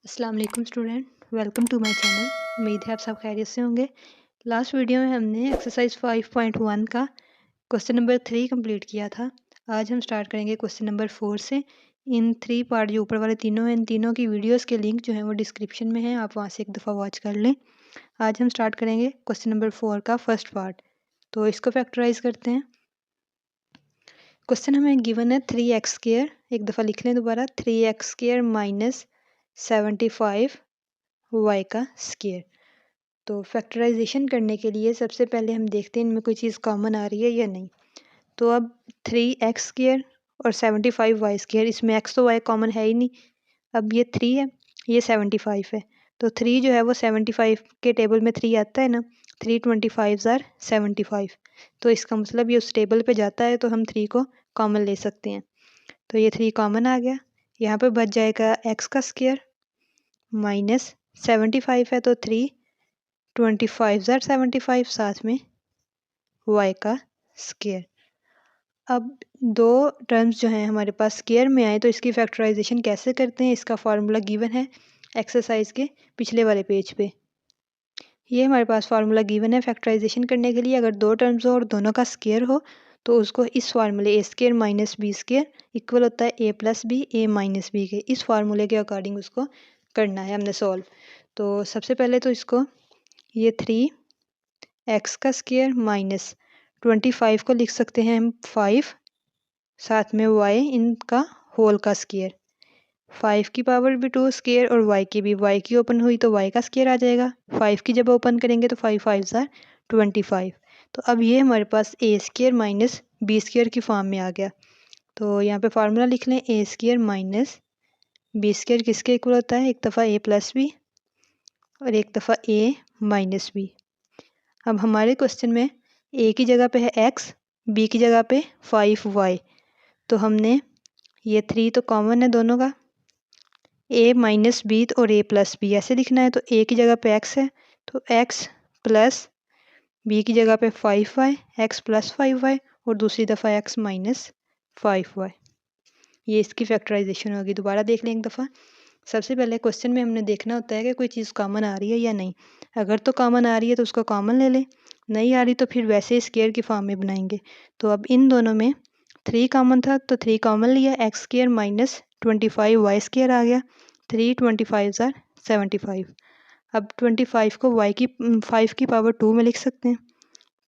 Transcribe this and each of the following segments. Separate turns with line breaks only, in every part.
अस्सलाम वालेकुम student, welcome to my channel. उम्मीद है आप सब खैरियत से होंगे। लास्ट वीडियो में हमने एक्सरसाइज 5.1 का क्वेश्चन नंबर 3 कंप्लीट किया था। आज हम स्टार्ट करेंगे क्वेश्चन नंबर 4 से। इन 3 पार्ट जो ऊपर वाले तीनों हैं, इन तीनों की वीडियोस के लिंक जो हैं वो डिस्क्रिप्शन में हैं, आप वहाँ से एक दफ़ा वॉच कर लें। आज हम स्टार्ट करेंगे क्वेश्चन नंबर 4 का फर्स्ट पार्ट। तो इसको फैक्टराइज करते हैं। क्वेश्चन हमें गिवन है 3x², एक दफ़ा लिख लें दोबारा, 3x² माइनस 75 y का स्क्वायर। तो फैक्टराइजेशन करने के लिए सबसे पहले हम देखते हैं इनमें कोई चीज़ कॉमन आ रही है या नहीं। तो अब 3x² और 75y², इसमें x तो y कॉमन है ही नहीं। अब ये 3 है, ये 75 है, तो 3 जो है वो 75 के टेबल में 3 आता है ना, 3 25 आर 75। तो इसका मतलब ये उस टेबल पे जाता है, तो हम 3 को कॉमन ले सकते हैं। तो ये 3 कॉमन आ गया। यहाँ पे बच जाएगा x का स्क्वायर माइनस 75 है, तो 3 25 आर 75, साथ में y का स्क्वायर। अब दो टर्म्स जो हैं हमारे पास स्क्वायर में आए, तो इसकी फैक्टराइजेशन कैसे करते हैं, इसका फार्मूला गिवन है एक्सरसाइज के पिछले वाले पेज पे। ये हमारे पास फार्मूला गिवन है फैक्टराइजेशन करने के लिए। अगर दो टर्म्स हो और दोनों का स्क्वायर हो, तो उसको इस फार्मूले a² माइनस b² इक्वल होता है a plus B a minus B के। इस फार्मूले के अकॉर्डिंग उसको करना है हमने सॉल्व। तो सबसे पहले तो इसको ये 3x का स्क्वायर माइनस 25 को लिख सकते हैं हम 5, साथ में y इनका होल का स्क्वायर। 5 की पावर भी 2 स्क्वायर और y की भी, y की ओपन हुई तो y का स्क्वायर आ जाएगा। 5 की जब ओपन करेंगे तो 5 5 आर 25। तो अब ये हमारे पास a² माइनस b² की फॉर्म में आ गया। तो यहाँ पे फार्मूला लिख लें, a² माइनस b² किसके इक्वल होता है, एक दफ़ा a प्लस बी और एक दफ़ा a माइनस बी। अब हमारे क्वेश्चन में a की जगह पे है x, b की जगह पे 5y। तो हमने ये 3 तो कॉमन है दोनों का, a माइनस बी और a प्लस बी ऐसे लिखना है। तो a की जगह पे x है, तो x प्लस b की जगह पे 5y, x प्लस 5y और दूसरी दफ़ा x माइनस 5y। ये इसकी फैक्टराइजेशन होगी। दोबारा देख लें एक दफ़ा। सबसे पहले क्वेश्चन में हमने देखना होता है कि कोई चीज़ कॉमन आ रही है या नहीं। अगर तो कॉमन आ रही है तो उसको कॉमन ले लें, नहीं आ रही तो फिर वैसे ही स्क्वायर की फॉर्म में बनाएंगे। तो अब इन दोनों में 3 कॉमन था, तो 3 कॉमन लिया, x² माइनस 25y² आ गया। 3 25 आर 75। अब 25 को 5 की पावर 2 में लिख सकते हैं।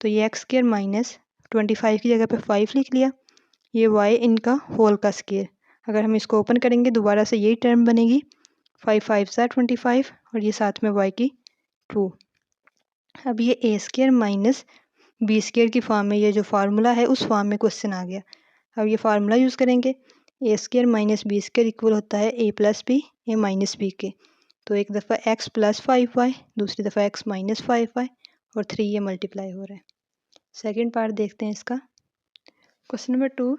तो ये x² माइनस 25 की जगह पे 5 लिख लिया, ये y इनका होल का स्क्वायर। अगर हम इसको ओपन करेंगे दोबारा से यही टर्म बनेगी, 5 5 आर 25 और ये साथ में y की 2। अब ये a² माइनस b² की फॉर्म में, ये जो फार्मूला है उस फॉर्म में क्वेश्चन आ गया। अब ये फार्मूला यूज़ करेंगे, a² माइनस b² इक्वल होता है a plus B a minus B के। तो एक दफ़ा x प्लस 5y, दूसरी दफ़ा x माइनस 5y और 3 ये मल्टीप्लाई हो रहा है। सेकेंड पार्ट देखते हैं इसका। Question number 2,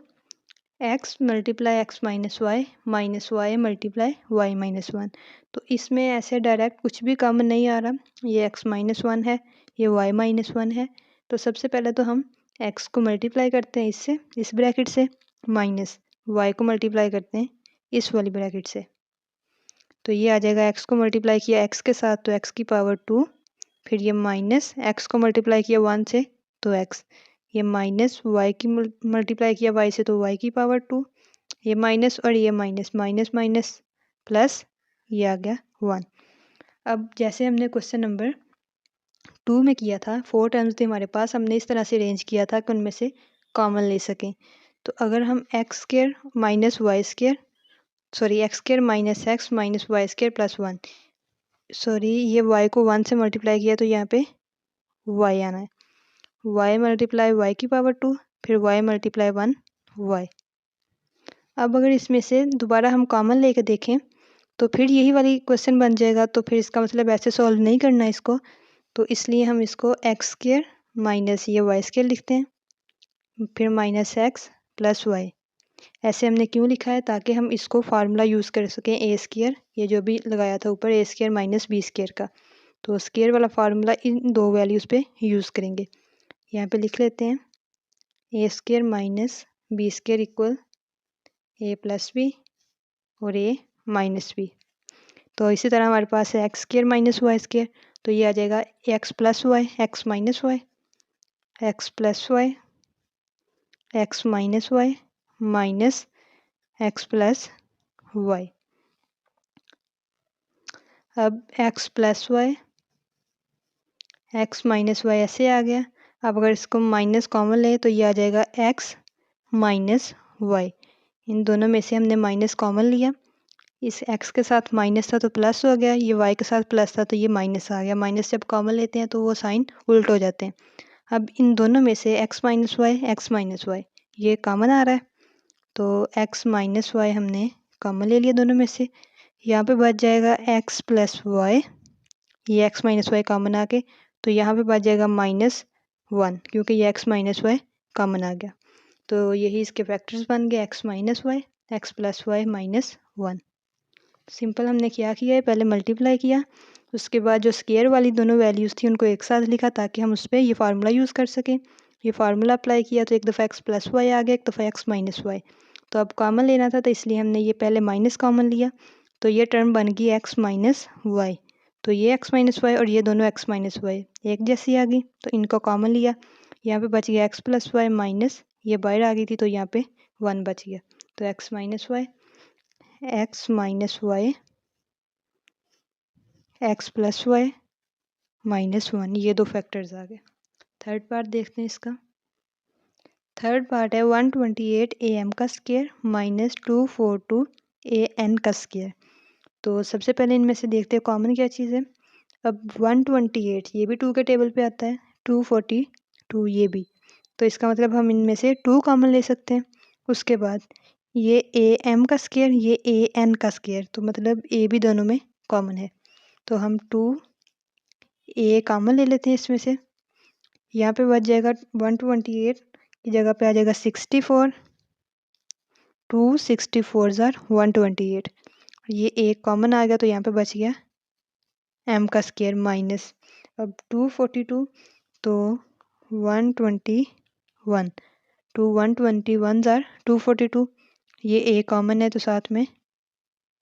x multiply x minus Y multiply y minus 1। तो इसमें ऐसे डायरेक्ट कुछ भी कॉमन नहीं आ रहा। ये x माइनस 1 है, ये y माइनस 1 है। तो सबसे पहले तो हम x को मल्टीप्लाई करते हैं इससे, इस ब्रैकेट से, माइनस y को मल्टीप्लाई करते हैं इस वाली ब्रैकेट से। तो ये आ जाएगा, x को मल्टीप्लाई किया x के साथ तो x की पावर 2, फिर ये माइनस x को मल्टीप्लाई किया 1 से तो x, ये माइनस y की मल्टीप्लाई किया y से तो y की पावर 2, ये माइनस और ये माइनस, माइनस माइनस प्लस, ये आ गया 1। अब जैसे हमने क्वेश्चन नंबर 2 में किया था, 4 टर्म्स थे हमारे पास, हमने इस तरह से अरेंज किया था कि उनमें से कॉमन ले सकें। तो अगर हम x² minus y², sorry x² minus x minus y² plus 1, sorry ये y को 1 से मल्टीप्लाई किया तो यहाँ पे y आना है, y मल्टीप्लाई y की पावर 2, फिर y मल्टीप्लाई 1 y। अब अगर इसमें से दोबारा हम कॉमन लेके देखें तो फिर यही वाली क्वेश्चन बन जाएगा। तो फिर इसका मतलब ऐसे सॉल्व नहीं करना इसको, तो इसलिए हम इसको x² माइनस ये y² लिखते हैं, फिर माइनस x प्लस y। ऐसे हमने क्यों लिखा है, ताकि हम इसको फार्मूला यूज़ कर सकें a², ये जो भी लगाया था ऊपर a² माइनस b² का। तो स्क्वायर वाला फार्मूला इन दो वैल्यूज़ पे यूज़ करेंगे। यहाँ पे लिख लेते हैं a² minus b² equal a plus B और a माइनस बी। तो इसी तरह हमारे पास है X square minus Y square, तो ये आ जाएगा X plus Y, X minus Y, X plus Y, X minus Y, minus X plus Y. अब X plus Y, X minus Y ऐसे आ गया। अब अगर इसको माइनस कॉमन ले तो ये आ जाएगा एक्स माइनस वाई। इन दोनों में से हमने माइनस कॉमन लिया, इस x के साथ माइनस था तो प्लस हो गया, ये y के साथ प्लस था तो ये माइनस आ गया। माइनस जब कॉमन लेते हैं तो वो साइन उल्ट हो जाते हैं। अब इन दोनों में से x minus Y, X minus Y ये कॉमन आ रहा है, तो x माइनस वाई हमने कॉमन ले लिया दोनों में से। यहाँ पे बच जाएगा x प्लस वाई, ये x माइनस वाई कॉमन आ गए, तो यहाँ पे बच जाएगा -1 क्योंकि ये x माइनस वाई कॉमन आ गया। तो यही इसके फैक्टर्स बन गए x minus Y, X plus Y, -1। Simple हमने क्या किया है, पहले मल्टीप्लाई किया, उसके बाद जो स्केयर वाली दोनों वैल्यूज़ थी उनको एक साथ लिखा ताकि हम उस पर ये फार्मूला यूज़ कर सकें। ये फार्मूला अप्लाई किया तो एक दफ़ा एक्स प्लस वाई आ गया, एक दफ़ा एक्स माइनस वाई। तो अब कॉमन लेना था तो इसलिए हमने ये पहले माइनस कॉमन लिया, तो ये टर्म बन गई एक्स माइनस वाई। तो ये एक्स माइनस वाई और ये दोनों एक्स माइनस वाई एक जैसी आ गई, तो इनको कॉमन लिया, यहाँ पे बच गया एक्स प्लस वाई माइनस, ये बाहर आ गई थी तो यहाँ पे 1 बच गया। तो X minus Y, X minus Y, X plus Y, -1, ये दो फैक्टर्स आ गए। थर्ड पार्ट देखते हैं इसका। थर्ड पार्ट है 128 AM का स्क्वायर माइनस 242 AN का स्क्वायर। तो सबसे पहले इनमें से देखते हैं कॉमन क्या चीज़ है। अब 128 ये भी 2 के टेबल पे आता है, 242 ये भी, तो इसका मतलब हम इनमें से 2 कॉमन ले सकते हैं। उसके बाद ये AM का स्क्वायर, ये AN का स्क्वायर, तो मतलब A भी दोनों में कॉमन है, तो हम 2A कॉमन ले लेते हैं इसमें से। यहाँ पे बच जाएगा 128 की जगह पे आ जाएगा 64, 264 ज़ार 128, ये एक कॉमन आ गया तो यहाँ पे बच गया m का स्क्वायर माइनस, अब 242 तो 121, 121 ज़ार 242, ये a कॉमन है तो साथ में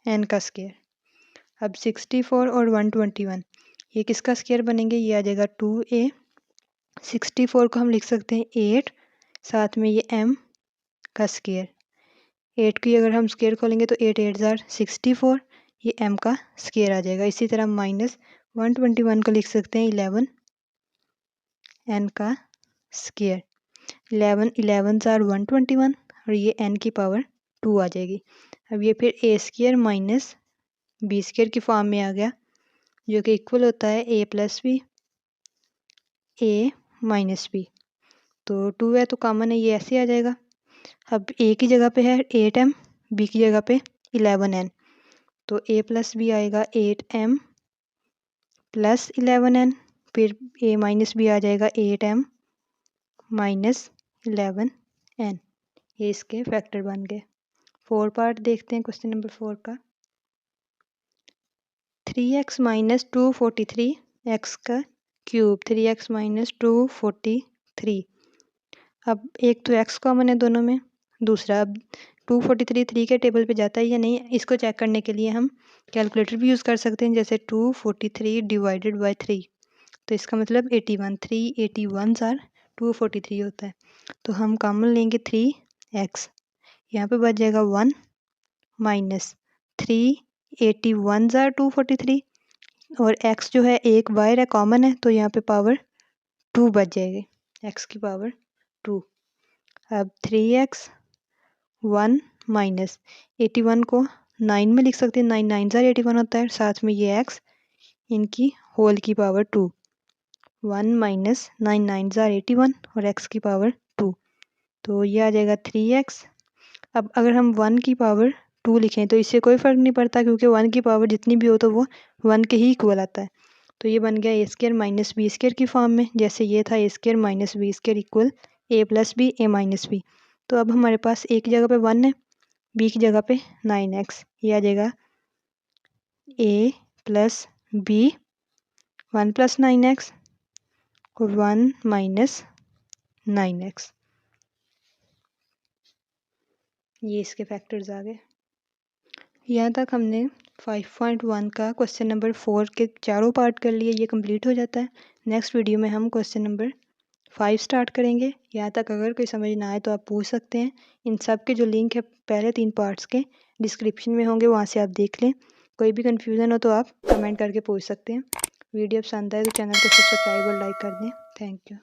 n का स्क्वायर। अब 64 और 121 ये किसका स्क्वायर बनेंगे, ये आ जाएगा 2a, 64 को हम लिख सकते हैं 8, साथ में ये m का स्क्वायर, 8 की अगर हम स्क्वायर खोलेंगे तो 8 8 ज़ार 64, ये m का स्क्वायर आ जाएगा। इसी तरह माइनस 121 को लिख सकते हैं 11 n का स्क्वायर, 11 11 ज़ार 121 और ये n की पावर 2 आ जाएगी। अब ये फिर a square minus b square की फॉर्म में आ गया, जो कि इक्वल होता है a plus B, a minus B. तो 2 है तो कॉमन है, ये ऐसे आ जाएगा। अब a की जगह पे है 8m, b की जगह पे 11n, तो a प्लस बी आएगा 8m प्लस 11n, फिर a माइनस बी आ जाएगा 8m माइनस 11n, ये इसके फैक्टर बन गए। 4 पार्ट देखते हैं क्वेश्चन नंबर 4 का। 3x माइनस 243 x का क्यूब, 3x माइनस 243। अब एक तो x कॉमन है दोनों में, दूसरा अब 243 3 के टेबल पे जाता है या नहीं, इसको चेक करने के लिए हम कैलकुलेटर भी यूज़ कर सकते हैं, जैसे 243 डिवाइडेड बाय 3, तो इसका मतलब 81, 381 ज़ार 243 होता है। तो हम कॉमन लेंगे 3x, यहाँ पे बच जाएगा 1 माइनस 381 ज़ार 243, और x जो है एक बाहर है कॉमन है तो यहाँ पे पावर 2 बच जाएगी, x की पावर 2। अब 3x 1 माइनस 81 को 9 में लिख सकते हैं, 9 9 ज़ार 81 होता है, साथ में ये x इनकी होल की पावर 2, 1 माइनस 9 9 ज़ार 81 और x की पावर 2, तो ये आ जाएगा 3x। अब अगर हम 1 की पावर 2 लिखें तो इससे कोई फ़र्क नहीं पड़ता, क्योंकि 1 की पावर जितनी भी हो तो वो 1 के ही इक्वल आता है। तो ये बन गया A square minus B square की फॉर्म में, जैसे ये था A square minus B square equal A plus B, A minus B. तो अब हमारे पास ए की जगह पे 1 है, बी की जगह पे 9x, ये आ जाएगा ए प्लस बी 1 प्लस 9x और 1 माइनस 9x, ये इसके फैक्टर्स आ गए। यहाँ तक हमने 5.1 का क्वेश्चन नंबर 4 के चारों पार्ट कर लिए, ये कंप्लीट हो जाता है। नेक्स्ट वीडियो में हम क्वेश्चन नंबर 5 स्टार्ट करेंगे। यहाँ तक अगर कोई समझ ना आए तो आप पूछ सकते हैं। इन सब के जो लिंक है पहले 3 पार्ट्स के डिस्क्रिप्शन में होंगे, वहाँ से आप देख लें। कोई भी कन्फ्यूज़न हो तो आप कमेंट करके पूछ सकते हैं। वीडियो पसंद आए तो चैनल को सब्सक्राइब और लाइक कर दें। Thank you.